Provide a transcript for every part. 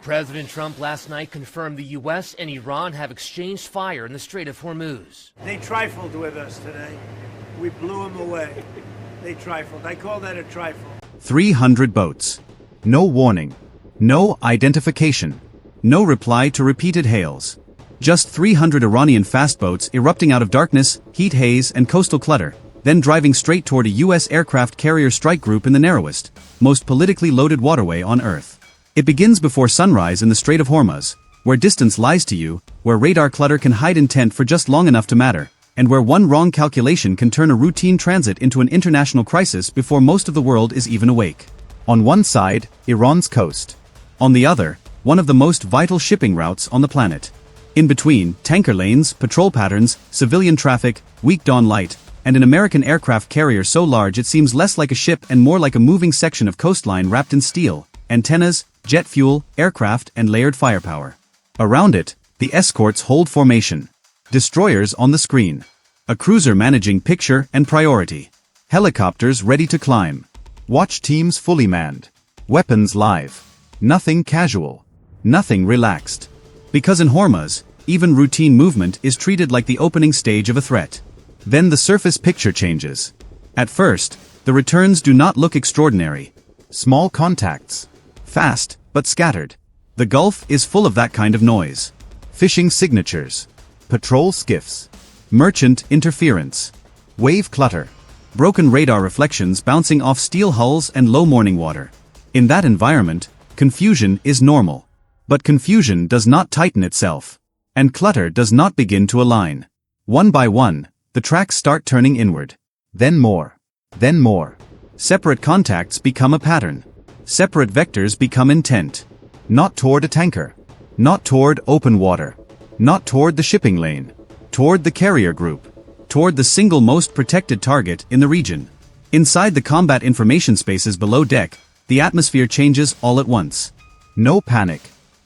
President Trump last night confirmed the U.S. and Iran have exchanged fire in the Strait of Hormuz. They trifled with us today. We blew them away. They trifled. I call that a trifle. 300 boats. No warning. No identification. No reply to repeated hails. Just 300 Iranian fast boats erupting out of darkness, heat haze, and coastal clutter, then driving straight toward a U.S. aircraft carrier strike group in the narrowest, most politically loaded waterway on Earth. It begins before sunrise in the Strait of Hormuz, where distance lies to you, where radar clutter can hide intent for just long enough to matter, and where one wrong calculation can turn a routine transit into an international crisis before most of the world is even awake. On one side, Iran's coast. On the other, one of the most vital shipping routes on the planet. In between, tanker lanes, patrol patterns, civilian traffic, weak dawn light, and an American aircraft carrier so large it seems less like a ship and more like a moving section of coastline wrapped in steel, antennas, jet fuel, aircraft, and layered firepower. Around it, the escorts hold formation. Destroyers on the screen. A cruiser managing picture and priority. Helicopters ready to climb. Watch teams fully manned. Weapons live. Nothing casual. Nothing relaxed. Because in Hormuz, even routine movement is treated like the opening stage of a threat. Then the surface picture changes. At first, the returns do not look extraordinary. Small contacts. Fast, but scattered. The Gulf is full of that kind of noise. Fishing signatures. Patrol skiffs. Merchant interference. Wave clutter. Broken radar reflections bouncing off steel hulls and low morning water. In that environment, confusion is normal. But confusion does not tighten itself. And clutter does not begin to align. One by one, the tracks start turning inward. Then more. Then more. Separate contacts become a pattern. Separate vectors become intent. Not toward a tanker. Not toward open water. Not toward the shipping lane. Toward the carrier group. Toward the single most protected target in the region. Inside the combat information spaces below deck, the atmosphere changes all at once. No panic.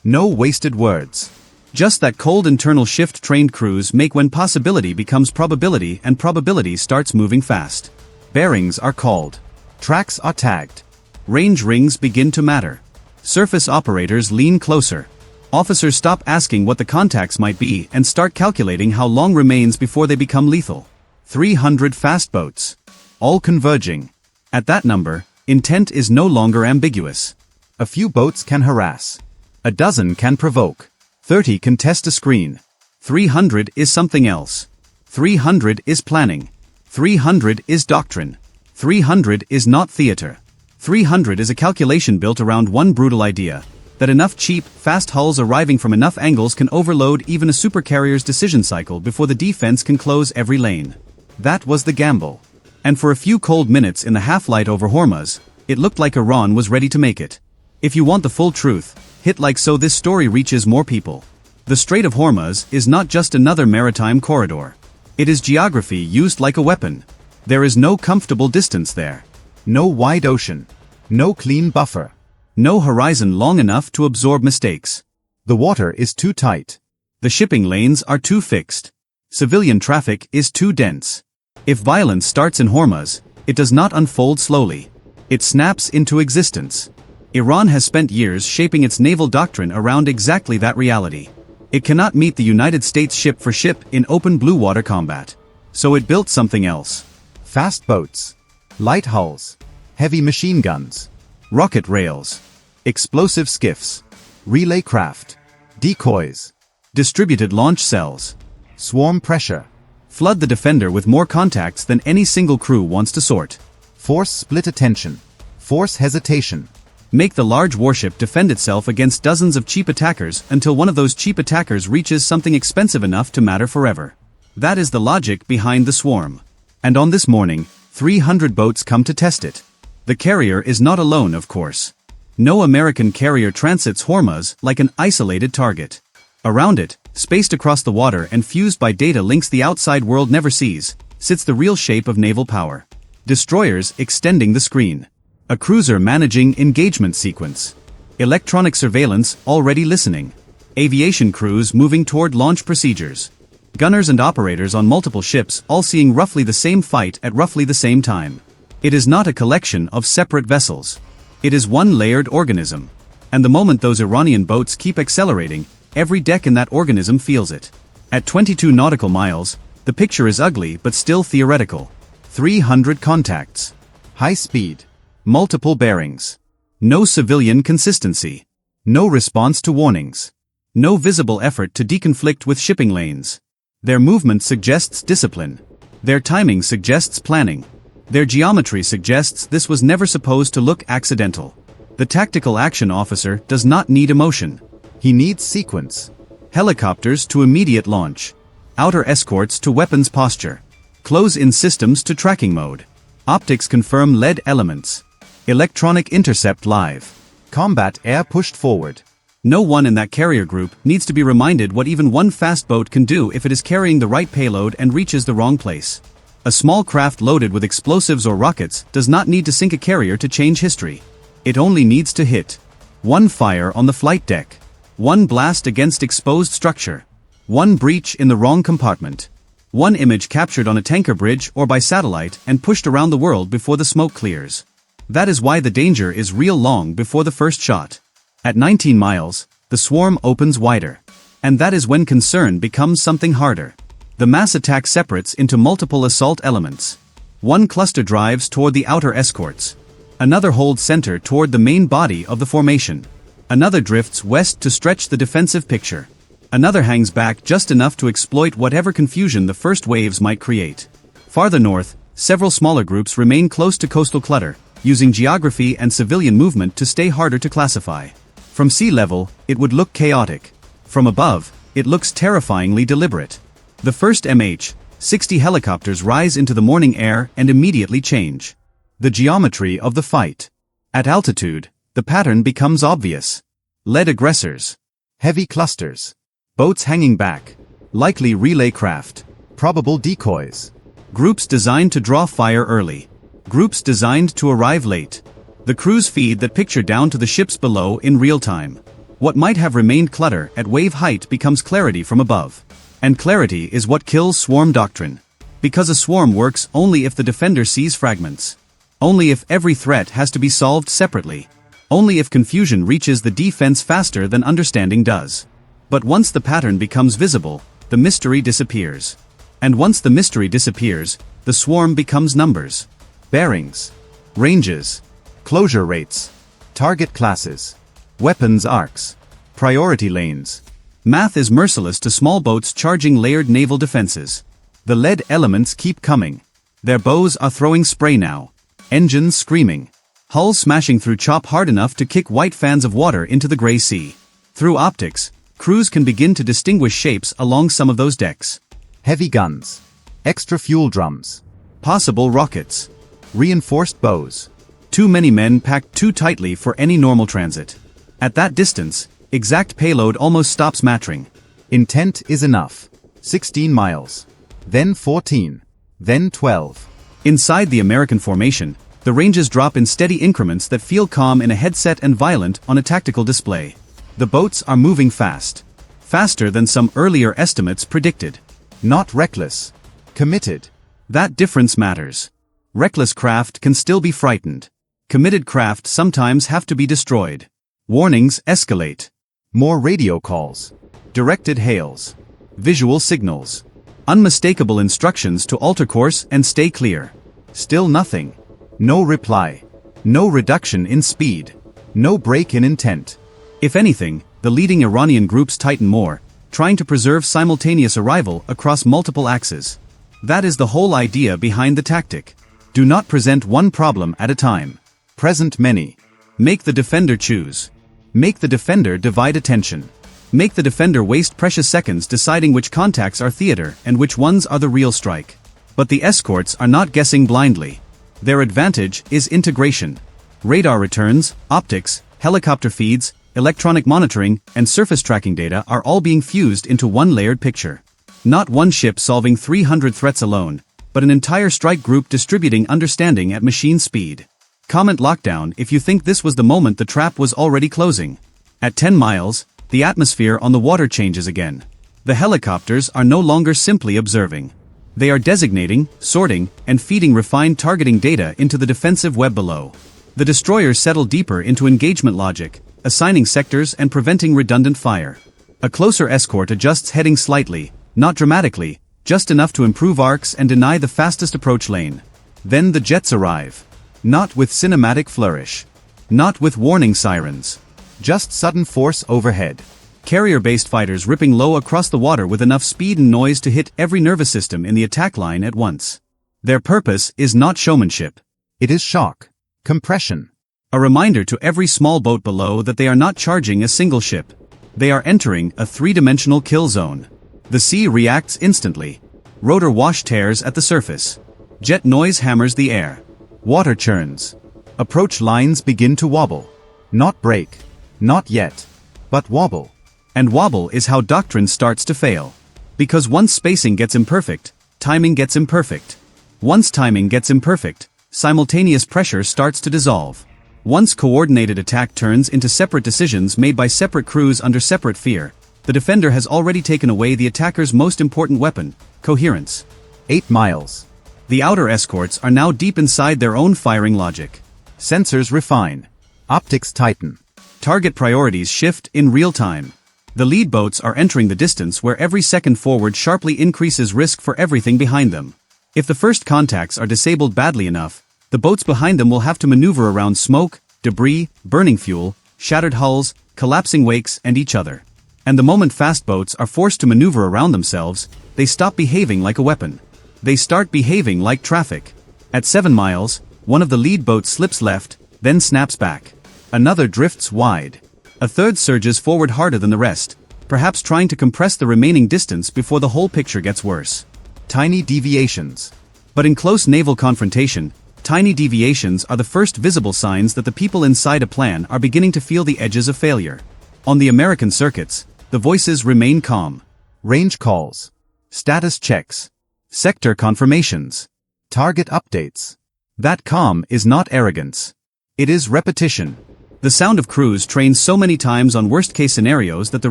No wasted words. Just that cold internal shift trained crews make when possibility becomes probability and probability starts moving fast. Bearings are called. Tracks are tagged. Range rings begin to matter. Surface operators lean closer. Officers stop asking what the contacts might be and start calculating how long remains before they become lethal. 300 fast boats. All converging. At that number, intent is no longer ambiguous. A few boats can harass. A dozen can provoke. 30 can test a screen. 300 is something else. 300 is planning. 300 is doctrine. 300 is not theater. 300 is a calculation built around one brutal idea, that enough cheap, fast hulls arriving from enough angles can overload even a supercarrier's decision cycle before the defense can close every lane. That was the gamble. And for a few cold minutes in the half-light over Hormuz, it looked like Iran was ready to make it. If you want the full truth, hit like so this story reaches more people. The Strait of Hormuz is not just another maritime corridor. It is geography used like a weapon. There is no comfortable distance there. No wide ocean. No clean buffer. No horizon long enough to absorb mistakes. The water is too tight. The shipping lanes are too fixed. Civilian traffic is too dense. If violence starts in Hormuz, it does not unfold slowly. It snaps into existence. Iran has spent years shaping its naval doctrine around exactly that reality. It cannot meet the United States ship for ship in open blue water combat. So it built something else. Fast boats. Light hulls. Heavy machine guns. Rocket rails. Explosive skiffs. Relay craft. Decoys. Distributed launch cells. Swarm pressure. Flood the defender with more contacts than any single crew wants to sort. Force split attention. Force hesitation. Make the large warship defend itself against dozens of cheap attackers until one of those cheap attackers reaches something expensive enough to matter forever. That is the logic behind the swarm. And on this morning, 300 boats come to test it. The carrier is not alone, of course. No American carrier transits Hormuz like an isolated target. Around it, spaced across the water and fused by data links the outside world never sees, sits the real shape of naval power. Destroyers extending the screen. A cruiser managing engagement sequence. Electronic surveillance already listening. Aviation crews moving toward launch procedures. Gunners and operators on multiple ships all seeing roughly the same fight at roughly the same time. It is not a collection of separate vessels. It is one layered organism. And the moment those Iranian boats keep accelerating, every deck in that organism feels it. At 22 nautical miles, the picture is ugly but still theoretical. 300 contacts. High speed. Multiple bearings. No civilian consistency. No response to warnings. No visible effort to deconflict with shipping lanes. Their movement suggests discipline. Their timing suggests planning. Their geometry suggests this was never supposed to look accidental. The tactical action officer does not need emotion. He needs sequence. Helicopters to immediate launch. Outer escorts to weapons posture. Close-in systems to tracking mode. Optics confirm lead elements. Electronic intercept live. Combat air pushed forward. No one in that carrier group needs to be reminded what even one fast boat can do if it is carrying the right payload and reaches the wrong place. A small craft loaded with explosives or rockets does not need to sink a carrier to change history. It only needs to hit. One fire on the flight deck. One blast against exposed structure. One breach in the wrong compartment. One image captured on a tanker bridge or by satellite and pushed around the world before the smoke clears. That is why the danger is real long before the first shot. At 19 miles, the swarm opens wider. And that is when concern becomes something harder. The mass attack separates into multiple assault elements. One cluster drives toward the outer escorts. Another holds center toward the main body of the formation. Another drifts west to stretch the defensive picture. Another hangs back just enough to exploit whatever confusion the first waves might create. Farther north, several smaller groups remain close to coastal clutter, using geography and civilian movement to stay harder to classify. From sea level, it would look chaotic. From above, it looks terrifyingly deliberate. The first MH-60 helicopters rise into the morning air and immediately change. The geometry of the fight. At altitude, the pattern becomes obvious. Lead aggressors. Heavy clusters. Boats hanging back. Likely relay craft. Probable decoys. Groups designed to draw fire early. Groups designed to arrive late. The crews feed that picture down to the ships below in real time. What might have remained clutter at wave height becomes clarity from above. And clarity is what kills swarm doctrine. Because a swarm works only if the defender sees fragments. Only if every threat has to be solved separately. Only if confusion reaches the defense faster than understanding does. But once the pattern becomes visible, the mystery disappears. And once the mystery disappears, the swarm becomes numbers. Bearings. Ranges. Closure rates. Target classes. Weapons arcs. Priority lanes. Math is merciless to small boats charging layered naval defenses. The lead elements keep coming. Their bows are throwing spray now. Engines screaming. Hulls smashing through chop hard enough to kick white fans of water into the gray sea. Through optics, crews can begin to distinguish shapes along some of those decks. Heavy guns. Extra fuel drums. Possible rockets. Reinforced bows. Too many men packed too tightly for any normal transit. At that distance, exact payload almost stops mattering. Intent is enough. 16 miles. Then 14. Then 12. Inside the American formation, the ranges drop in steady increments that feel calm in a headset and violent on a tactical display. The boats are moving fast. Faster than some earlier estimates predicted. Not reckless. Committed. That difference matters. Reckless craft can still be frightened. Committed craft sometimes have to be destroyed. Warnings escalate. More radio calls. Directed hails. Visual signals. Unmistakable instructions to alter course and stay clear. Still nothing. No reply. No reduction in speed. No break in intent. If anything, the leading Iranian groups tighten more, trying to preserve simultaneous arrival across multiple axes. That is the whole idea behind the tactic. Do not present one problem at a time. Present many. Make the defender choose. Make the defender divide attention. Make the defender waste precious seconds deciding which contacts are theater and which ones are the real strike. But the escorts are not guessing blindly. Their advantage is integration. Radar returns, optics, helicopter feeds, electronic monitoring, and surface tracking data are all being fused into one layered picture. Not one ship solving 300 threats alone, but an entire strike group distributing understanding at machine speed. Comment lockdown if you think this was the moment the trap was already closing. At 10 miles, the atmosphere on the water changes again. The helicopters are no longer simply observing. They are designating, sorting, and feeding refined targeting data into the defensive web below. The destroyers settle deeper into engagement logic, assigning sectors and preventing redundant fire. A closer escort adjusts heading slightly, not dramatically, just enough to improve arcs and deny the fastest approach lane. Then the jets arrive. Not with cinematic flourish. Not with warning sirens. Just sudden force overhead. Carrier-based fighters ripping low across the water with enough speed and noise to hit every nervous system in the attack line at once. Their purpose is not showmanship. It is shock. Compression. A reminder to every small boat below that they are not charging a single ship. They are entering a three-dimensional kill zone. The sea reacts instantly. Rotor wash tears at the surface. Jet noise hammers the air. Water churns. Approach lines begin to wobble. Not break. Not yet. But wobble. And wobble is how doctrine starts to fail. Because once spacing gets imperfect, timing gets imperfect. Once timing gets imperfect, simultaneous pressure starts to dissolve. Once coordinated attack turns into separate decisions made by separate crews under separate fear, the defender has already taken away the attacker's most important weapon, coherence. 8 miles. The outer escorts are now deep inside their own firing logic. Sensors refine. Optics tighten. Target priorities shift in real time. The lead boats are entering the distance where every second forward sharply increases risk for everything behind them. If the first contacts are disabled badly enough, the boats behind them will have to maneuver around smoke, debris, burning fuel, shattered hulls, collapsing wakes, and each other. And the moment fast boats are forced to maneuver around themselves, they stop behaving like a weapon. They start behaving like traffic. At 7 miles, one of the lead boats slips left, then snaps back. Another drifts wide. A third surges forward harder than the rest, perhaps trying to compress the remaining distance before the whole picture gets worse. Tiny deviations. But in close naval confrontation, tiny deviations are the first visible signs that the people inside a plan are beginning to feel the edges of failure. On the American circuits, the voices remain calm. Range calls. Status checks. Sector confirmations. Target updates. That calm is not arrogance. It is repetition. The sound of crews trained so many times on worst-case scenarios that the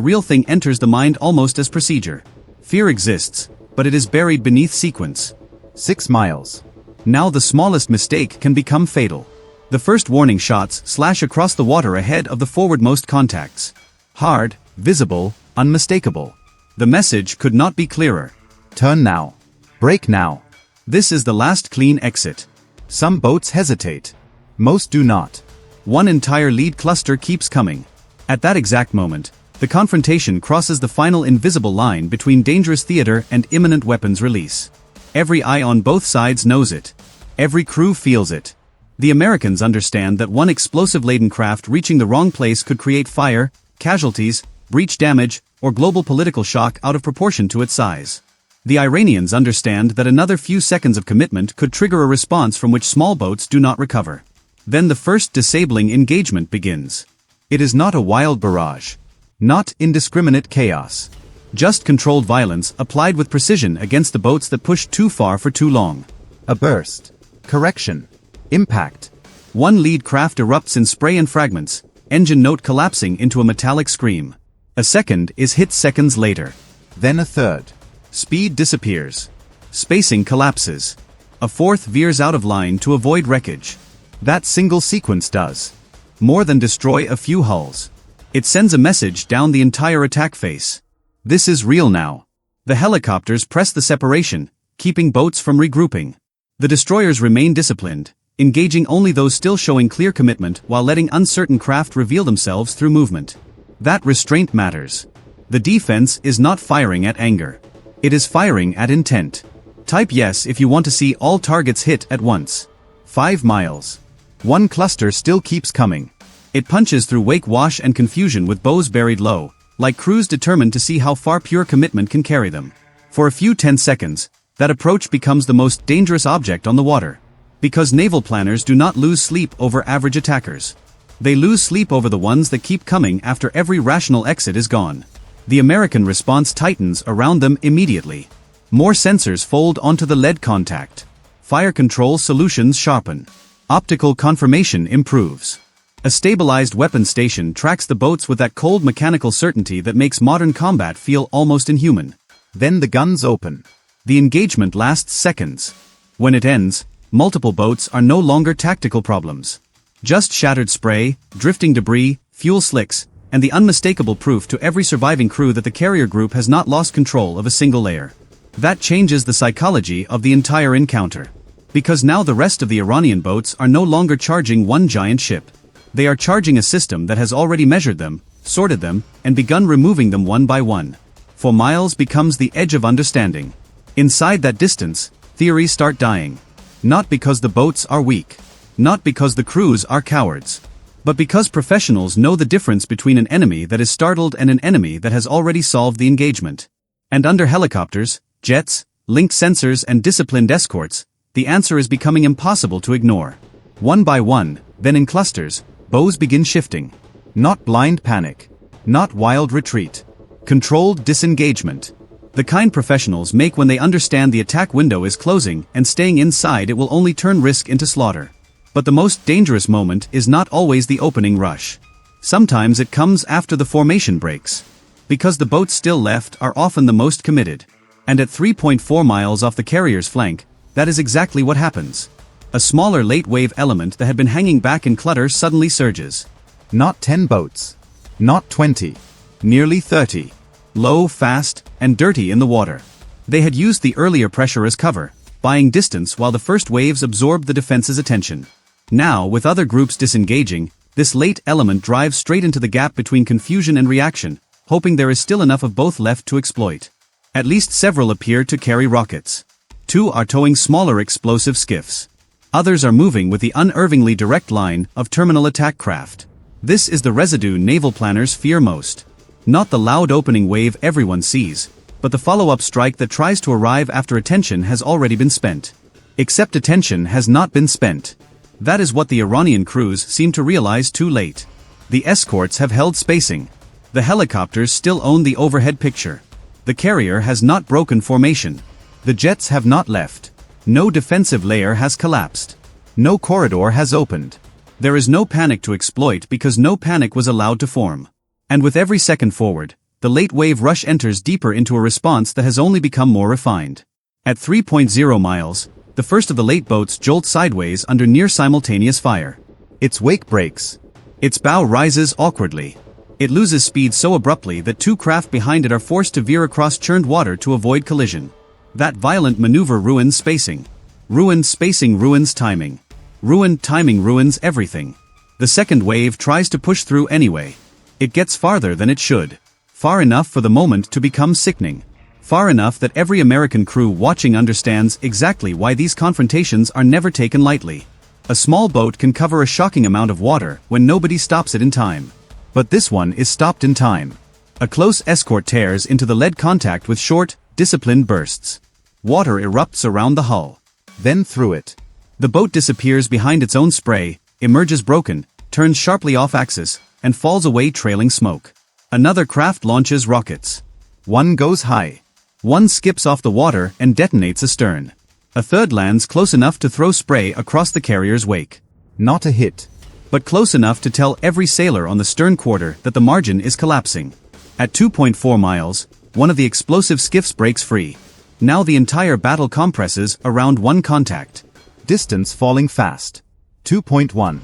real thing enters the mind almost as procedure. Fear exists, but it is buried beneath sequence. 6 miles. Now the smallest mistake can become fatal. The first warning shots slash across the water ahead of the forwardmost contacts. Hard, visible, unmistakable. The message could not be clearer. Turn now. Brake now. This is the last clean exit. Some boats hesitate. Most do not. One entire lead cluster keeps coming. At that exact moment, the confrontation crosses the final invisible line between dangerous theater and imminent weapons release. Every eye on both sides knows it. Every crew feels it. The Americans understand that one explosive-laden craft reaching the wrong place could create fire, casualties, breach damage, or global political shock out of proportion to its size. The Iranians understand that another few seconds of commitment could trigger a response from which small boats do not recover. Then the first disabling engagement begins. It is not a wild barrage. Not indiscriminate chaos. Just controlled violence applied with precision against the boats that pushed too far for too long. A burst. Correction. Impact. One lead craft erupts in spray and fragments, engine note collapsing into a metallic scream. A second is hit seconds later. Then a third. Speed disappears. Spacing collapses. A fourth veers out of line to avoid wreckage. That single sequence does more than destroy a few hulls. It sends a message down the entire attack face. This is real now. The helicopters press the separation, keeping boats from regrouping. The destroyers remain disciplined, engaging only those still showing clear commitment while letting uncertain craft reveal themselves through movement. That restraint matters. The defense is not firing at anger. It is firing at intent. Type yes if you want to see all targets hit at once. 5 miles. One cluster still keeps coming. It punches through wake wash and confusion with bows buried low, like crews determined to see how far pure commitment can carry them. For a few 10 seconds, that approach becomes the most dangerous object on the water. Because naval planners do not lose sleep over average attackers. They lose sleep over the ones that keep coming after every rational exit is gone. The American response tightens around them immediately. More sensors fold onto the lead contact. Fire control solutions sharpen. Optical confirmation improves. A stabilized weapon station tracks the boats with that cold mechanical certainty that makes modern combat feel almost inhuman. Then the guns open. The engagement lasts seconds. When it ends, multiple boats are no longer tactical problems. Just shattered spray, drifting debris, fuel slicks, and the unmistakable proof to every surviving crew that the carrier group has not lost control of a single layer. That changes the psychology of the entire encounter. Because now the rest of the Iranian boats are no longer charging one giant ship. They are charging a system that has already measured them, sorted them, and begun removing them one by one. For miles becomes the edge of understanding. Inside that distance, theories start dying. Not because the boats are weak. Not because the crews are cowards. But because professionals know the difference between an enemy that is startled and an enemy that has already solved the engagement. And under helicopters, jets, linked sensors and disciplined escorts, the answer is becoming impossible to ignore. One by one, then in clusters, bows begin shifting. Not blind panic. Not wild retreat. Controlled disengagement. The kind professionals make when they understand the attack window is closing and staying inside it will only turn risk into slaughter. But the most dangerous moment is not always the opening rush. Sometimes it comes after the formation breaks. Because the boats still left are often the most committed. And at 3.4 miles off the carrier's flank, that is exactly what happens. A smaller late-wave element that had been hanging back in clutter suddenly surges. Not 10 boats. Not 20. Nearly 30. Low, fast, and dirty in the water. They had used the earlier pressure as cover, buying distance while the first waves absorbed the defense's attention. Now, with other groups disengaging, this late element drives straight into the gap between confusion and reaction, hoping there is still enough of both left to exploit. At least several appear to carry rockets. 2 are towing smaller explosive skiffs. Others are moving with the unervingly direct line of terminal attack craft. This is the residue naval planners fear most. Not the loud opening wave everyone sees, but the follow-up strike that tries to arrive after attention has already been spent. Except attention has not been spent. That is what the Iranian crews seem to realize too late. The escorts have held spacing. The helicopters still own the overhead picture. The carrier has not broken formation. The jets have not left. No defensive layer has collapsed. No corridor has opened. There is no panic to exploit because no panic was allowed to form. And with every second forward, the late wave rush enters deeper into a response that has only become more refined. At 3.0 miles, the first of the late boats jolt sideways under near-simultaneous fire. Its wake breaks. Its bow rises awkwardly. It loses speed so abruptly that 2 craft behind it are forced to veer across churned water to avoid collision. That violent maneuver ruins spacing. Ruined spacing ruins timing. Ruined timing ruins everything. The second wave tries to push through anyway. It gets farther than it should. Far enough for the moment to become sickening. Far enough that every American crew watching understands exactly why these confrontations are never taken lightly. A small boat can cover a shocking amount of water when nobody stops it in time. But this one is stopped in time. A close escort tears into the lead contact with short, disciplined bursts. Water erupts around the hull. Then through it. The boat disappears behind its own spray, emerges broken, turns sharply off axis, and falls away trailing smoke. Another craft launches rockets. One goes high. One skips off the water and detonates astern. A third lands close enough to throw spray across the carrier's wake. Not a hit. But close enough to tell every sailor on the stern quarter that the margin is collapsing. At 2.4 miles, one of the explosive skiffs breaks free. Now the entire battle compresses around one contact. Distance falling fast. 2.1.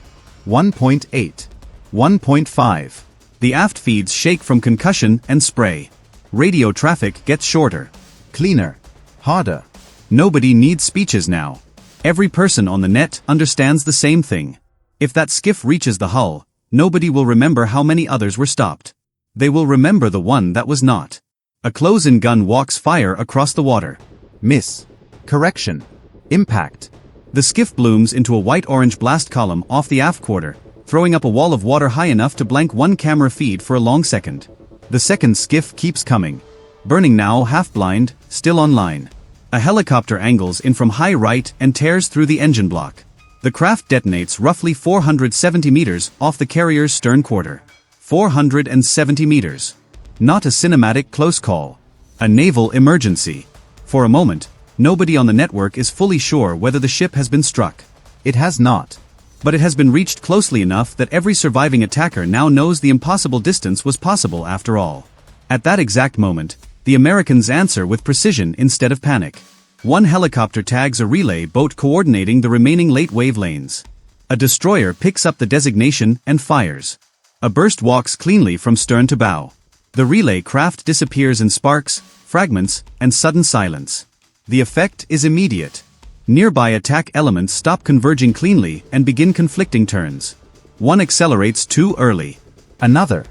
1.8. 1.5. The aft feeds shake from concussion and spray. Radio traffic gets shorter. Cleaner. Harder. Nobody needs speeches now. Every person on the net understands the same thing. If that skiff reaches the hull, nobody will remember how many others were stopped. They will remember the one that was not. A close-in gun walks fire across the water. Miss. Correction. Impact. The skiff blooms into a white-orange blast column off the aft quarter, throwing up a wall of water high enough to blank one camera feed for a long second. The second skiff keeps coming. Burning now half-blind, still online. A helicopter angles in from high right and tears through the engine block. The craft detonates roughly 470 meters off the carrier's stern quarter. 470 meters. Not a cinematic close call. A naval emergency. For a moment, nobody on the network is fully sure whether the ship has been struck. It has not. But it has been reached closely enough that every surviving attacker now knows the impossible distance was possible after all. At that exact moment, the Americans answer with precision instead of panic. One helicopter tags a relay boat coordinating the remaining late wave lanes. A destroyer picks up the designation and fires. A burst walks cleanly from stern to bow. The relay craft disappears in sparks, fragments, and sudden silence. The effect is immediate. Nearby attack elements stop converging cleanly and begin conflicting turns. One accelerates too early. Another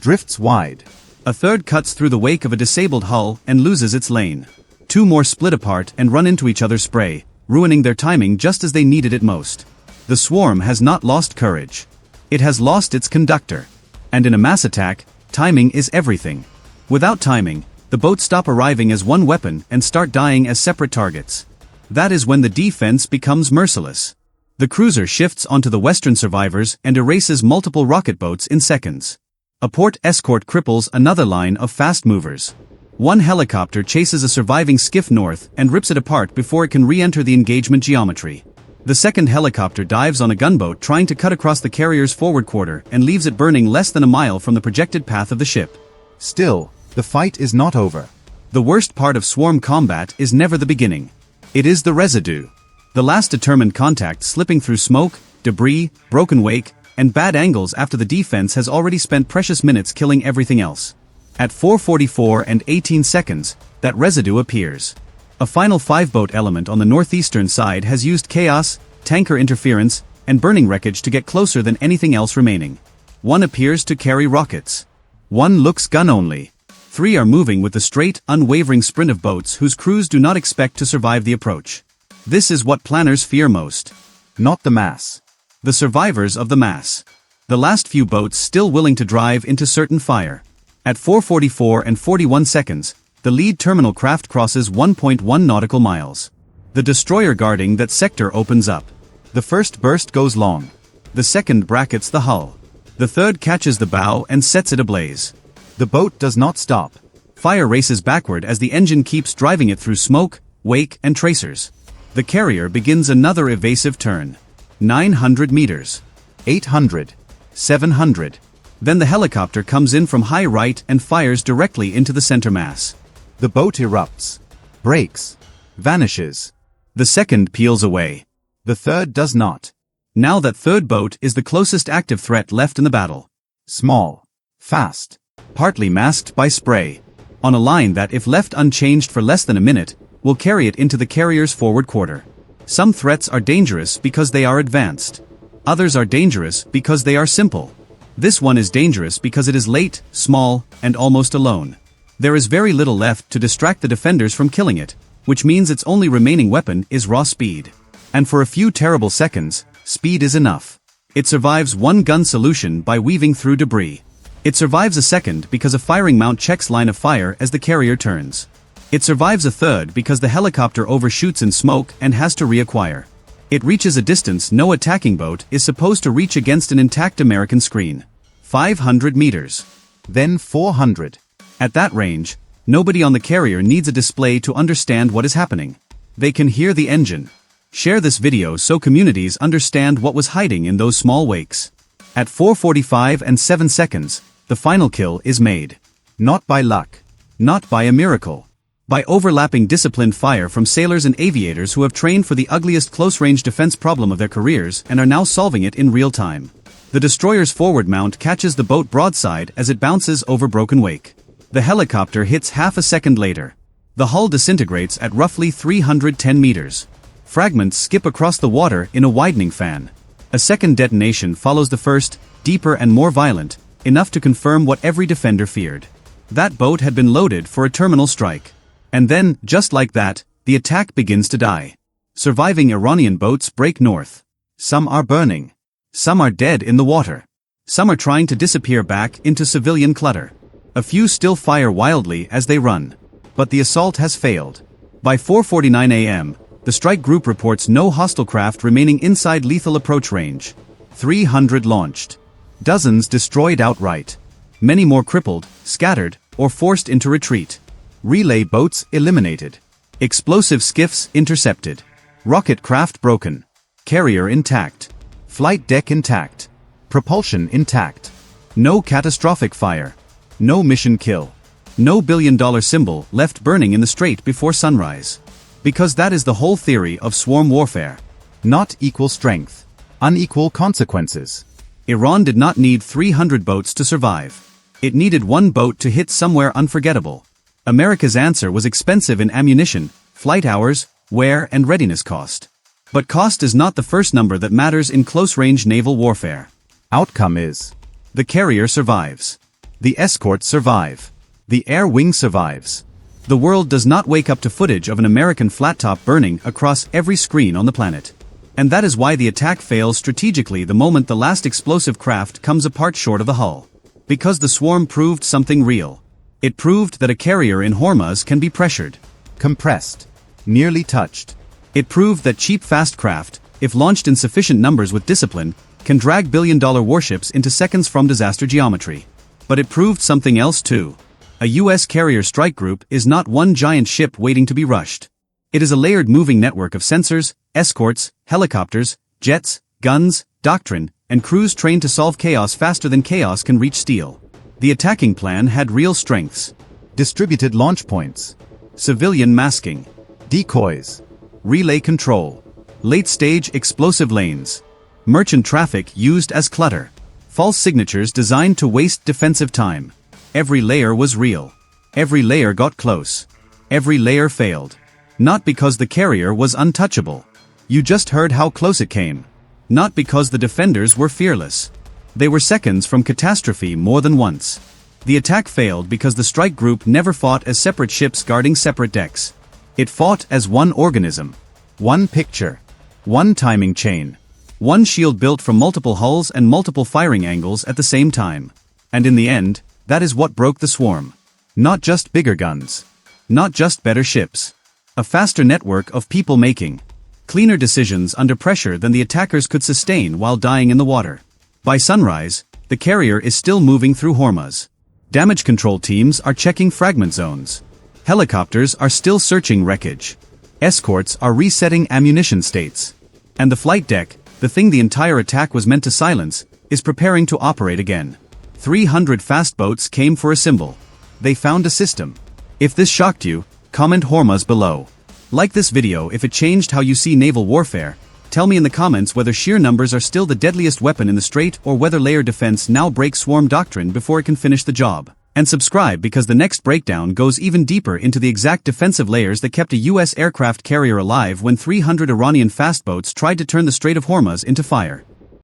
drifts wide. A third cuts through the wake of a disabled hull and loses its lane. Two more split apart and run into each other's spray, ruining their timing just as they needed it most. The swarm has not lost courage. It has lost its conductor. And in a mass attack, timing is everything. Without timing, the boats stop arriving as one weapon and start dying as separate targets. That is when the defense becomes merciless. The cruiser shifts onto the western survivors and erases multiple rocket boats in seconds. A port escort cripples another line of fast movers. One helicopter chases a surviving skiff north and rips it apart before it can re-enter the engagement geometry. The second helicopter dives on a gunboat trying to cut across the carrier's forward quarter and leaves it burning less than a mile from the projected path of the ship. Still, the fight is not over. The worst part of swarm combat is never the beginning. It is the residue. The last determined contact slipping through smoke, debris, broken wake, and bad angles after the defense has already spent precious minutes killing everything else. At 4:44 and 18 seconds, that residue appears. A final 5-boat element on the northeastern side has used chaos, tanker interference, and burning wreckage to get closer than anything else remaining. One appears to carry rockets. One looks gun-only. 3 are moving with the straight, unwavering sprint of boats whose crews do not expect to survive the approach. This is what planners fear most. Not the mass. The survivors of the mass. The last few boats still willing to drive into certain fire. At 4:44 and 41 seconds, the lead terminal craft crosses 1.1 nautical miles. The destroyer guarding that sector opens up. The first burst goes long. The second brackets the hull. The third catches the bow and sets it ablaze. The boat does not stop. Fire races backward as the engine keeps driving it through smoke, wake, and tracers. The carrier begins another evasive turn. 900 meters. 800. 700. Then the helicopter comes in from high right and fires directly into the center mass. The boat erupts. Breaks. Vanishes. The second peels away. The third does not. Now that third boat is the closest active threat left in the battle. Small. Fast. Partly masked by spray. On a line that, if left unchanged for less than a minute, will carry it into the carrier's forward quarter. Some threats are dangerous because they are advanced. Others are dangerous because they are simple. This one is dangerous because it is late, small, and almost alone. There is very little left to distract the defenders from killing it, which means its only remaining weapon is raw speed. And for a few terrible seconds, speed is enough. It survives one gun solution by weaving through debris. It survives a second because a firing mount checks line of fire as the carrier turns. It survives a third because the helicopter overshoots in smoke and has to reacquire. It reaches a distance no attacking boat is supposed to reach against an intact American screen. 500 meters. Then 400. At that range, nobody on the carrier needs a display to understand what is happening. They can hear the engine. Share this video so communities understand what was hiding in those small wakes. At 4:45 and 7 seconds, the final kill is made. Not by luck. Not by a miracle. By overlapping disciplined fire from sailors and aviators who have trained for the ugliest close-range defense problem of their careers and are now solving it in real time. The destroyer's forward mount catches the boat broadside as it bounces over broken wake. The helicopter hits half a second later. The hull disintegrates at roughly 310 meters. Fragments skip across the water in a widening fan. A second detonation follows the first, deeper and more violent, enough to confirm what every defender feared. That boat had been loaded for a terminal strike. And then, just like that, the attack begins to die. Surviving Iranian boats break north. Some are burning. Some are dead in the water. Some are trying to disappear back into civilian clutter. A few still fire wildly as they run. But the assault has failed. By 4:49 a.m., the strike group reports no hostile craft remaining inside lethal approach range. 300 launched. Dozens destroyed outright. Many more crippled, scattered, or forced into retreat. Relay boats eliminated. Explosive skiffs intercepted. Rocket craft broken. Carrier intact. Flight deck intact. Propulsion intact. No catastrophic fire. No mission kill. No billion-dollar symbol left burning in the strait before sunrise. Because that is the whole theory of swarm warfare. Not equal strength. Unequal consequences. Iran did not need 300 boats to survive. It needed one boat to hit somewhere unforgettable. America's answer was expensive in ammunition, flight hours, wear and readiness cost. But cost is not the first number that matters in close-range naval warfare. Outcome is: the carrier survives. The escorts survive. The air wing survives. The world does not wake up to footage of an American flat top burning across every screen on the planet. And that is why the attack fails strategically the moment the last explosive craft comes apart short of the hull. Because the swarm proved something real. It proved that a carrier in Hormuz can be pressured, compressed, nearly touched. It proved that cheap fast craft, if launched in sufficient numbers with discipline, can drag billion-dollar warships into seconds from disaster geometry. But it proved something else too. A U.S. carrier strike group is not one giant ship waiting to be rushed. It is a layered moving network of sensors, escorts, helicopters, jets, guns, doctrine, and crews trained to solve chaos faster than chaos can reach steel. The attacking plan had real strengths. Distributed launch points, Civilian masking, decoys, relay control, late-stage explosive lanes, merchant traffic used as clutter, false signatures designed to waste defensive time. Every layer was real. Every layer got close. Every layer failed. Not because the carrier was untouchable. You just heard how close it came. Not because the defenders were fearless. They were seconds from catastrophe more than once. The attack failed because the strike group never fought as separate ships guarding separate decks. It fought as one organism. one picture, One timing chain. One shield built from multiple hulls and multiple firing angles at the same time. And in the end, that is what broke the swarm. Not just bigger guns. Not just better ships. A faster network of people making cleaner decisions under pressure than the attackers could sustain while dying in the water. By sunrise, the carrier is still moving through Hormuz. Damage control teams are checking fragment zones. Helicopters are still searching wreckage. Escorts are resetting ammunition states. And the flight deck, the thing the entire attack was meant to silence, is preparing to operate again. 300 fast boats came for a symbol. They found a system. If this shocked you, comment Hormuz below. Like this video if it changed how you see naval warfare. Tell me in the comments whether sheer numbers are still the deadliest weapon in the strait or whether layer defense now breaks swarm doctrine before it can finish the job. And subscribe because the next breakdown goes even deeper into the exact defensive layers that kept a U.S. aircraft carrier alive when 300 Iranian fast boats tried to turn the Strait of Hormuz into fire.